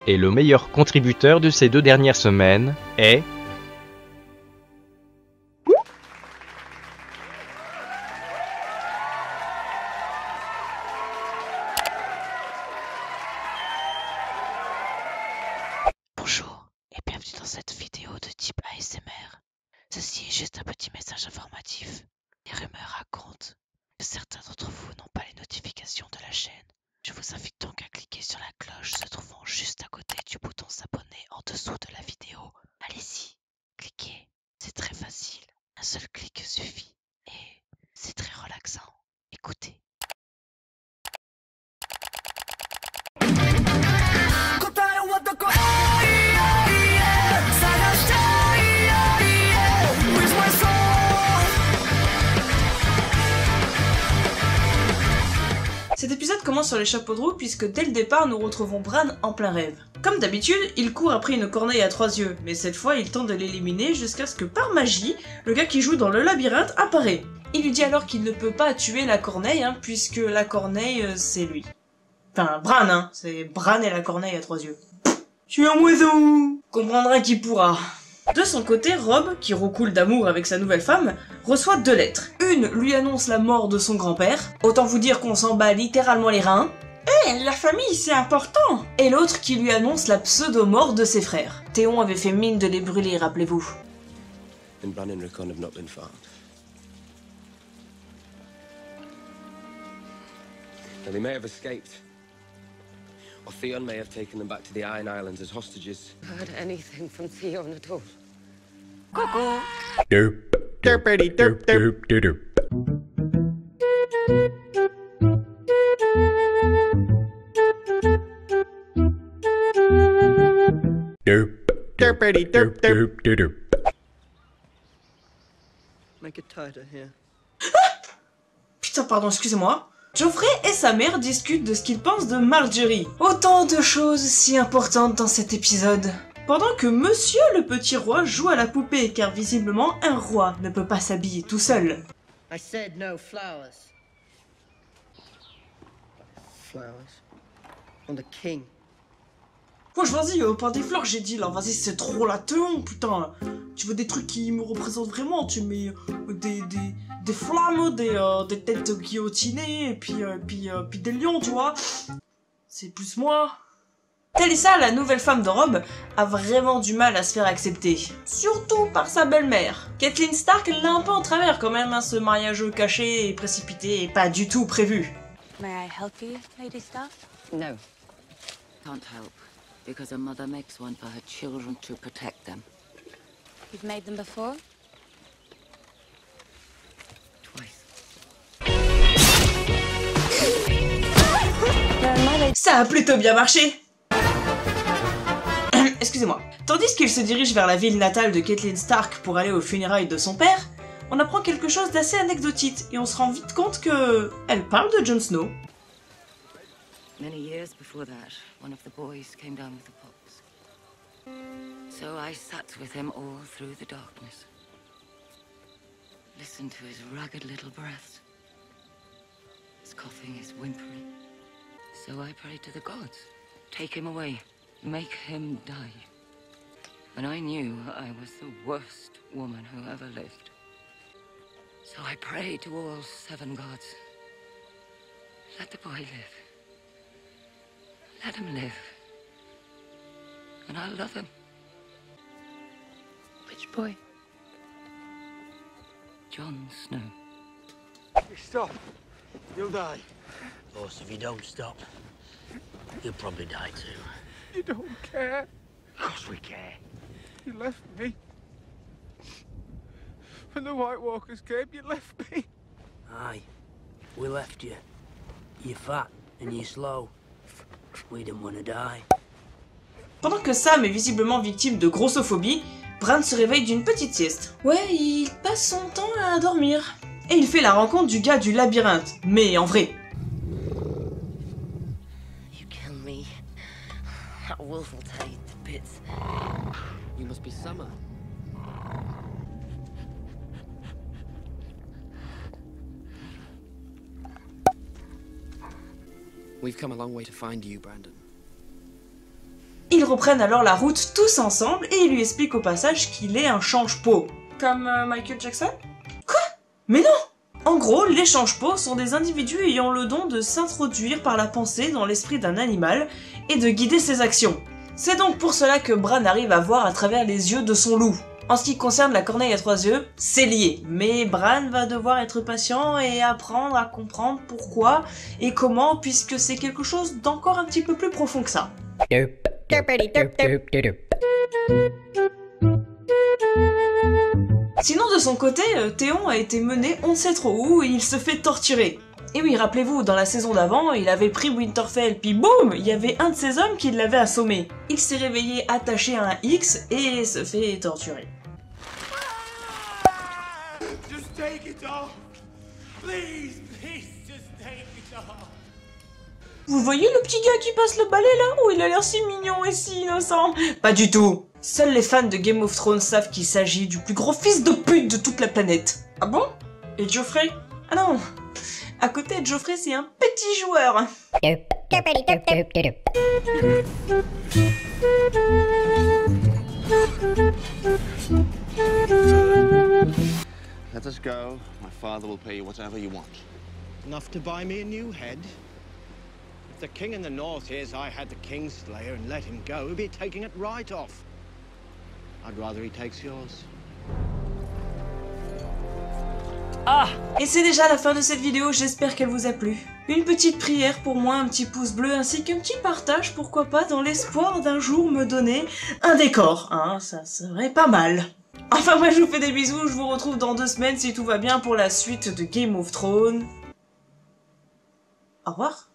Et le meilleur contributeur de ces 2 dernières semaines est... Bonjour et bienvenue dans cette vidéo de type ASMR. Ceci est juste un petit message informatif. Les rumeurs racontent que certains d'entre vous n'ont pas les notifications de la chaîne. Je vous invite donc à cliquer sur la cloche se trouvant juste à côté du bouton s'abonner en dessous de la vidéo. Allez-y, cliquez, c'est très facile. Un seul clic suffit et c'est très relaxant. Écoutez. Cet épisode commence sur les chapeaux de roue puisque dès le départ nous retrouvons Bran en plein rêve. Comme d'habitude, il court après une corneille à 3 yeux, mais cette fois il tente de l'éliminer jusqu'à ce que par magie, le gars qui joue dans le labyrinthe apparaît. Il lui dit alors qu'il ne peut pas tuer la corneille, puisque la corneille c'est lui. Enfin, Bran, c'est Bran et la corneille à 3 yeux. Je suis un oiseau! Comprendra qui pourra. De son côté, Robb, qui roucoule d'amour avec sa nouvelle femme, reçoit 2 lettres. Une lui annonce la mort de son grand-père, autant vous dire qu'on s'en bat littéralement les reins. La famille, c'est important! Et l'autre qui lui annonce la pseudo-mort de ses frères. Théon avait fait mine de les brûler, rappelez-vous. And Bran and Rickon have not been far. Now they may have escaped, or Theon may have taken them back to the Iron Islands as hostages. Heard anything from Theon at all? Derp, derpity derp derp derp. Derp, derpity derp derp derp. Make it tighter here. Putain, pardon, excusez-moi. Geoffrey et sa mère discutent de ce qu'ils pensent de Marjorie. Autant de choses si importantes dans cet épisode. Pendant que Monsieur le Petit Roi joue à la poupée, car visiblement un roi ne peut pas s'habiller tout seul. I said no flowers. Flowers? On the king. Moi, vas-y, pas des fleurs, j'ai dit là, vas-y, c'est trop la Théon, putain. Tu veux des trucs qui me représentent vraiment, tu mets des flammes, des têtes guillotinées, et puis des lions, tu vois. C'est plus moi. Télissa, la nouvelle femme de Robb, a vraiment du mal à se faire accepter. Surtout par sa belle-mère. Catelyn Stark l'a un peu en travers quand même, ce mariage caché et précipité et pas du tout prévu. May I help you, Lady Stark? No. Can't help. Because a mother makes one for her children to protect them. You've made them before? Twice. Ça a plutôt bien marché. Excusez-moi. Tandis qu'il se dirige vers la ville natale de Catelyn Stark pour aller aux funérailles de son père, on apprend quelque chose d'assez anecdotique et on se rend vite compte que elle parle de Jon Snow. Many years before that, one of the boys came down with the pox. So I sat with him all through the darkness. Listened to his ragged little breaths. His coughing, his whimpering. So I prayed to the gods. Take him away. Make him die. And I knew I was the worst woman who ever lived. So I prayed to all 7 gods. Let the boy live. Let him live. And I'll love him. Which boy? Jon Snow. You stop, you'll die. Of course, if you don't stop, you'll probably die too. You don't care. Of course we care. You left me. When the White Walkers came, you left me. Aye, we left you. You're fat and you're slow. We didn't want to die. Pendant que Sam est visiblement victime de grossophobie, Bran se réveille d'une petite sieste. Ouais, il passe son temps à dormir. Et il fait la rencontre du gars du labyrinthe, mais en vrai. You kill me. That wolf will tear you to bits. You must be Summer. We've come a long way to find you, Brandon. Il reprennent alors la route tous ensemble et il lui explique au passage qu'il est un change-peau. Comme Michael Jackson? Quoi? Mais non! En gros, les change-peaux sont des individus ayant le don de s'introduire par la pensée dans l'esprit d'un animal et de guider ses actions. C'est donc pour cela que Bran arrive à voir à travers les yeux de son loup. En ce qui concerne la corneille à 3 yeux, c'est lié, mais Bran va devoir être patient et apprendre à comprendre pourquoi et comment, puisque c'est quelque chose d'encore un petit peu plus profond que ça. Sinon de son côté, Théon a été mené on ne sait trop où et il se fait torturer. Et oui, rappelez-vous, dans la saison d'avant, il avait pris Winterfell, puis boum, il y avait un de ses hommes qui l'avait assommé. Il s'est réveillé attaché à un X et se fait torturer. Just take it off. Please, just take it off. Vous voyez le petit gars qui passe le balai là? Oh, il a l'air si mignon et si innocent. Pas du tout. Seuls les fans de Game of Thrones savent qu'il s'agit du plus gros fils de pute de toute la planète. Ah bon? Et Joffrey? Ah non. À côté de Joffrey, c'est un petit joueur. Let us go. My father will pay you whatever you want. Enough to buy me a new head? If the king in the north hears I had the Kingslayer and let him go, he'll be taking it right off. I'd rather he takes yours. Ah! Et c'est déjà la fin de cette vidéo, j'espère qu'elle vous a plu. Une petite prière pour moi, un petit pouce bleu, ainsi qu'un petit partage, pourquoi pas, dans l'espoir d'un jour me donner un décor, hein, ça serait pas mal. Enfin moi je vous fais des bisous, je vous retrouve dans 2 semaines si tout va bien pour la suite de Game of Thrones. Au revoir.